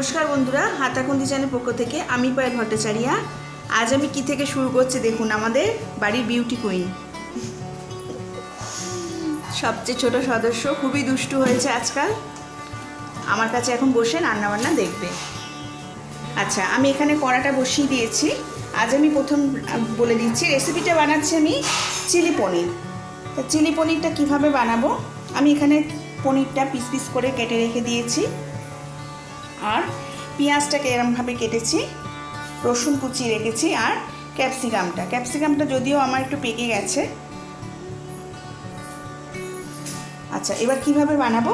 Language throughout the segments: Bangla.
नमस्कार बंधुरा हाताखुंदी चैनल पक्ष থেকে আমি পায়েল ভট্টাচার্যা। आज আমি কি থেকে শুরু করছি দেখুন। আমাদের বাড়ির বিউটি কুইন সবচেয়ে ছোট সদস্য খুবই দুষ্টু হয়েছে আজকাল। আমার কাছে এখন বসে রান্না বান্না দেখবে। আচ্ছা, আমি এখানে কড়াটা বসিয়ে দিয়েছি। আজ আমি প্রথম বলে দিচ্ছি রেসিপিটা বানাচ্ছি আমি চিলি পনির। তো চিলি পনিরটা কিভাবে বানাবো, আমি এখানে পনিরটা পিস পিস করে কেটে রেখে দিয়েছি। আর পেঁয়াজটাকে এরমভাবে কেটেছি, রসুন কুচিয়ে রেখেছি, আর ক্যাপসিকামটা যদিও আমার একটু পেকে গেছে। আচ্ছা, এবার কিভাবে বানাবো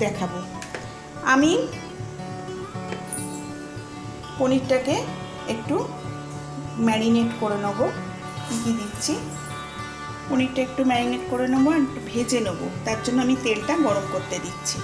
দেখাবো। আমি পনিরটাকে একটু ম্যারিনেট করে নেব। কী দিচ্ছি, পনিরটা একটু ম্যারিনেট করে নেবো আর একটু ভেজে নেবো। তার জন্য আমি তেলটা গরম করতে দিচ্ছি।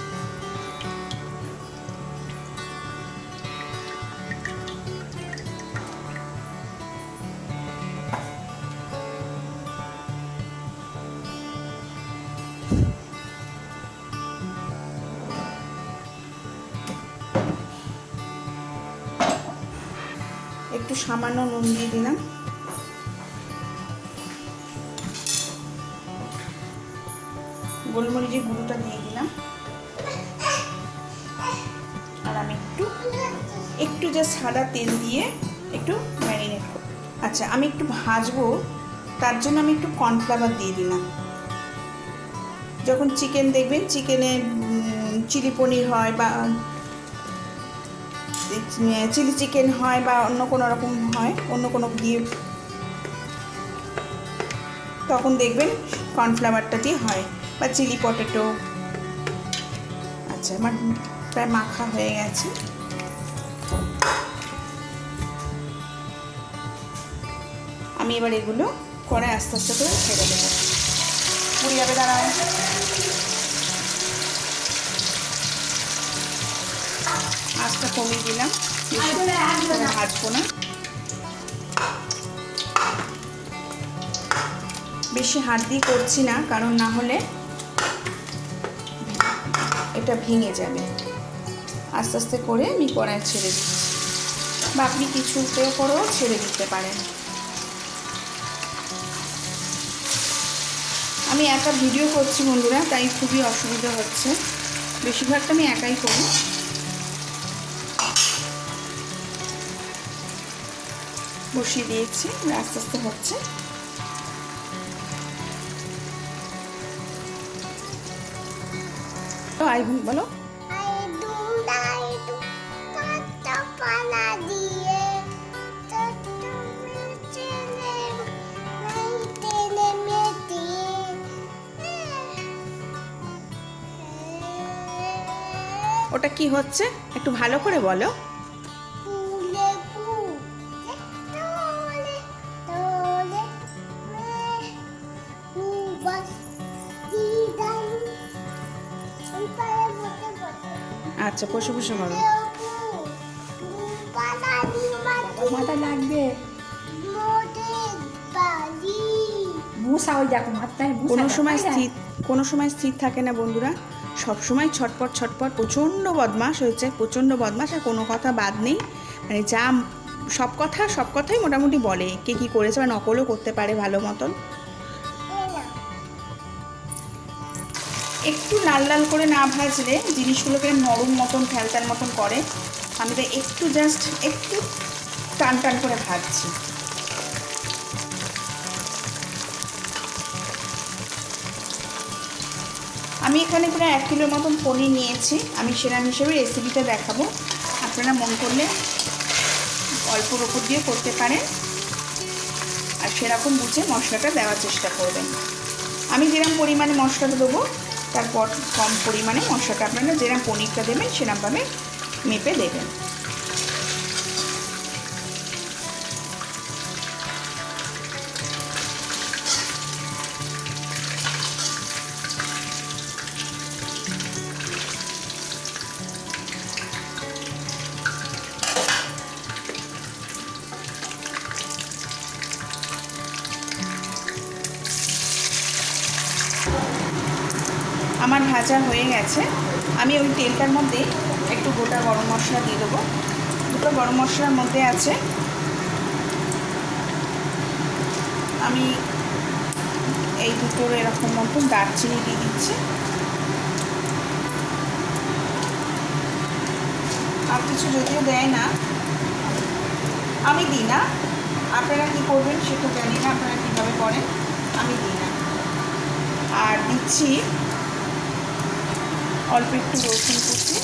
একটু সামান্য নুন দিয়ে দিলাম, গোলমরিচের গুঁড়োটা দিয়ে দিলাম, আর আমি একটু যে সাদা তেল দিয়ে একটু ম্যারিনেট করব। আচ্ছা, আমি একটু ভাজবো, তার জন্য আমি একটু কর্নফ্লাওয়ার দিয়ে দিলাম। যখন চিকেন দেখবেন, চিকেনে চিলি পনির হয় বা চিলি চিকেন হয় বা অন্য কোনো রকম হয়, অন্য কোনো দিয়ে, তখন দেখবেন কর্নফ্লাওয়ারটা দিয়ে হয়, বা চিলি পটেটো। আচ্ছা, আমার প্রায় মাখা হয়ে গেছে। আমি এবার এগুলো করে আস্তে আস্তে করে ছেড়ে দেবো। পুড়ে যাবে, দাঁড়ায়। আঁচটা কমিয়ে দিলাম, ভাজবো না, বেশি হাত দিয়ে করছি না, কারণ না হলে এটা ভেঙে যাবে। আস্তে আস্তে করে আমি কড়াই ছেড়ে দিচ্ছি, বা আপনি কিছুতে করেও ছেড়ে দিতে পারেন। আমি একা ভিডিও করছি বন্ধুরা, তাই খুবই অসুবিধা হচ্ছে। বেশিরভাগটা আমি একাই করি। বসিয়ে দিয়েছি, আস্তে আস্তে হচ্ছে। বলো, ওটা কি হচ্ছে একটু ভালো করে বলো। আচ্ছা, বসে বসে বলো। মাথা লাগবে, কোনো সময় স্থির থাকে না বন্ধুরা, সব সময় ছটপট ছটপট। প্রচণ্ড বদমাশ হয়েছে, প্রচণ্ড বদমাশ, আর কোনো কথা বাদ নেই। মানে যা সব কথাই মোটামুটি বলে, কে কী করেছে, বা নকলও করতে পারে ভালো মতন। একটু লাল লাল করে না ভাজলে জিনিসগুলোকে নরম মতন ফ্যালতার মতন করে। আমি তো একটু জাস্ট একটু টান টান করে ভাজছি। আমি এখানে প্রায় 1 কিলোর মতন পনির নিয়েছি। আমি সেরকম হিসেবে রেসিপিটা দেখাবো। আপনারা মন করলে অল্পর ওপর দিয়ে করতে পারেন, আর সেরকম বুঝে মশলাটা দেওয়ার চেষ্টা করবেন। আমি যেরকম পরিমাণে মশলাটা দেবো, তারপর কম পরিমাণে মশলাটা আপনারা যেরকম পনিরটা দেবেন সেরকমভাবে মেপে দেবেন। আমার ভাজা হয়ে গেছে। আমি ওই তেলটার মধ্যে একটু গোটা গরম মশলা দিয়ে দেবো। দুটো গরম মশলার মধ্যে আছে আমি এই দুটোর এরকম মতন দারচিনি দিয়ে দিচ্ছি। আর কিছু যদিও দেয় না, আমি দিই না, আপনারা কী করবেন সেটা জানি না, আপনারা কীভাবে করেন, আমি দিই না। আর দিচ্ছি অল্প একটু রসুন কুচি,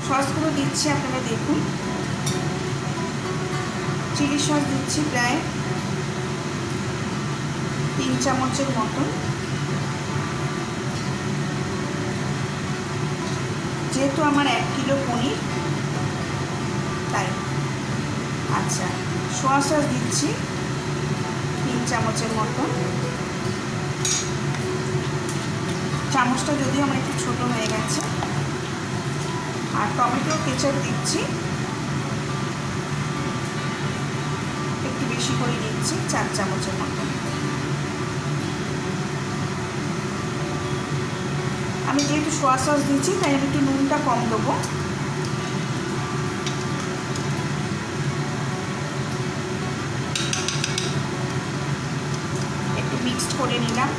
সসগুলো দিচ্ছি, আপনারা দেখুন। চিলি সস দিচ্ছি প্রায় 3 চামচের মতন। যেহেতু আমার 1 কিলো পনির তাই। আচ্ছা, সোয়া সস দিচ্ছি 3 চামচের মতন। চামচটা যদিও আমার একটু ছোটো হয়ে গেছে। আর টমেটো কেচাপ দিচ্ছি, একটু বেশি করে দিচ্ছি, 4 চামচের মতন। আমি যেহেতু সোয়া সস দিচ্ছি তাই আমি একটু নুনটা কম দেবো। একটু মিক্সড করে নিলাম।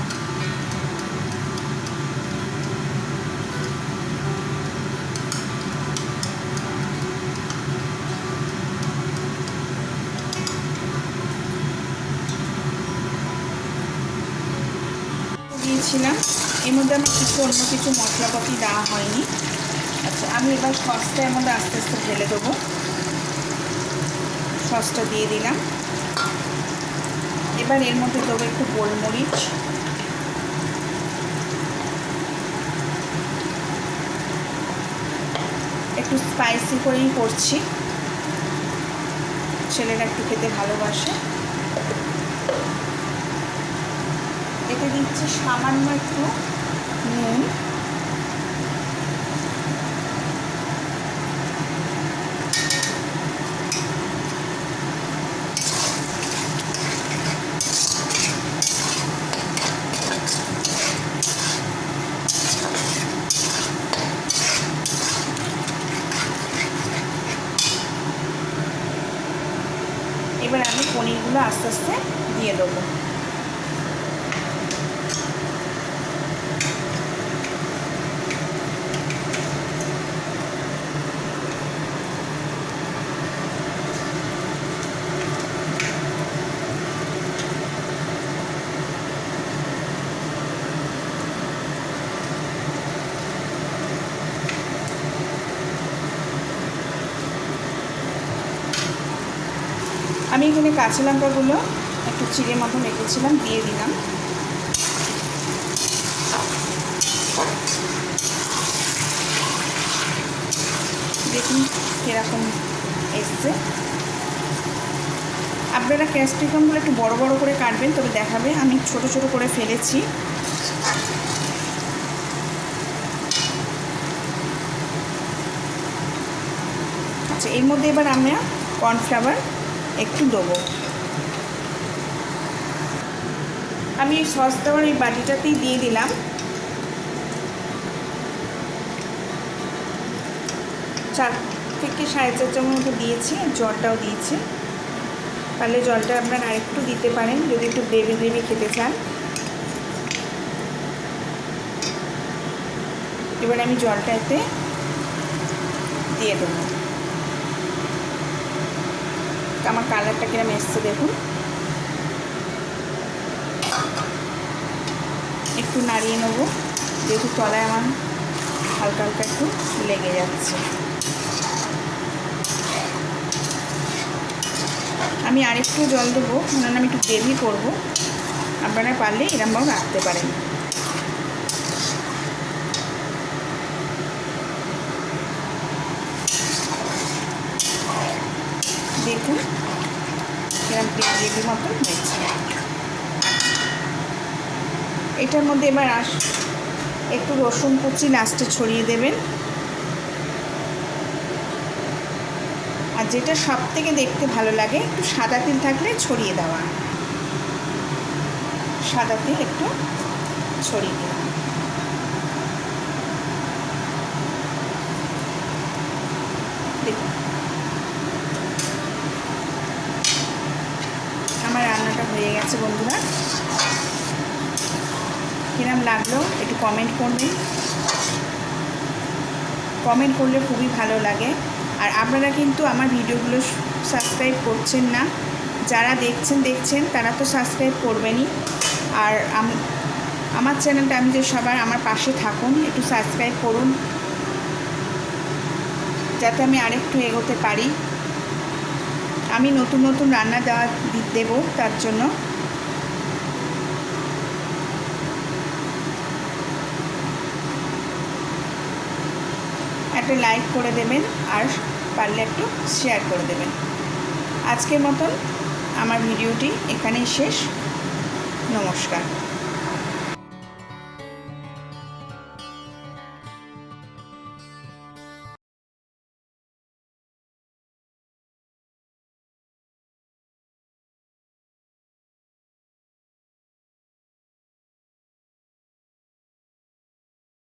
দিয়েছিলাম এর মধ্যে আমার অন্য কিছু মশলাপাতি দেওয়া হয়নি। আচ্ছা, আমি এবার সসটা এর মধ্যে আস্তে আস্তে ঢেলে দেবো। সসটা দিয়ে দিলাম। এবার এর মধ্যে দেবো একটু গোলমরিচ, একটু স্পাইসি করেই করছি, ছেলেরা একটু খেতে ভালোবাসে। এতে দিচ্ছি সামান্য একটু নুন, এবার আমি পনিরগুলো আস্তে আস্তে দিয়ে দেবো। আমি এখানে কাঁচা লঙ্কাগুলো একটু চিড়ে মতো রেখেছিলাম, দিয়ে দিলাম। দেখুন কীরকম এসছে। আপনারা ক্যাপসিকামগুলো একটু বড় বড় করে কাটবেন, তবে দেখাবে। আমি ছোট ছোট করে ফেলেছি। আচ্ছা, এর মধ্যে এবার আমরা কর্নফ্লাওয়ার একটু দেবো। আমি সস দেওয়ার এই বাটিটাতেই দিয়ে দিলাম 4 থেকে 4.5 চামচ মতো দিয়েছি, জলটাও দিয়েছি। পারলে জলটা আপনারা আরেকটু দিতে পারেন যদি একটু গ্রেভি গ্রেভি খেতে চান। এবার আমি জলটা এতে দিয়ে দেবো। আমার কালারটা কিরম এসছে দেখুন। একটু নাড়িয়ে নেব, যেহেতু তলায় আমার হালকা হালকা একটু লেগে যাচ্ছে। আমি আরেকটু জল দেবো, কারণ আমি একটু গ্রেভি করবো। আপনারা পারলে এরমভাবে রাখতে পারেন। দেখুন এরকম গ্রেভি মতো হয়েছে। এটার মধ্যে এবার একটু রসুন কুচি লাস্টে ছড়িয়ে দেবেন। আর যেটা সব থেকে দেখতে ভালো লাগে, একটু সাদা তিল থাকলে ছড়িয়ে দেওয়া, সাদা তিল একটু ছড়িয়ে দেওয়া। দেখুন আমার রান্নাটা হয়ে গেছে বন্ধুরা। কিরম লাগলো একটু কমেন্ট করবেন। কমেন্ট করলে খুবই ভালো লাগে। আর আপনারা কিন্তু আমার ভিডিওগুলো সাবস্ক্রাইব করছেন না, যারা দেখছেন তারা তো সাবস্ক্রাইব করবেনই। আর আমার চ্যানেলটা আমি যে সবার আমার পাশে থাকুন, একটু সাবস্ক্রাইব করুন যাতে আমি আরেকটু এগোতে পারি। আমি নতুন নতুন রান্না দেবো, তার জন্য একটা লাইক করে দেবেন আর পারলে একটু শেয়ার করে দেবেন। আজকের মতন আমার ভিডিওটি এখানেই শেষ। নমস্কার।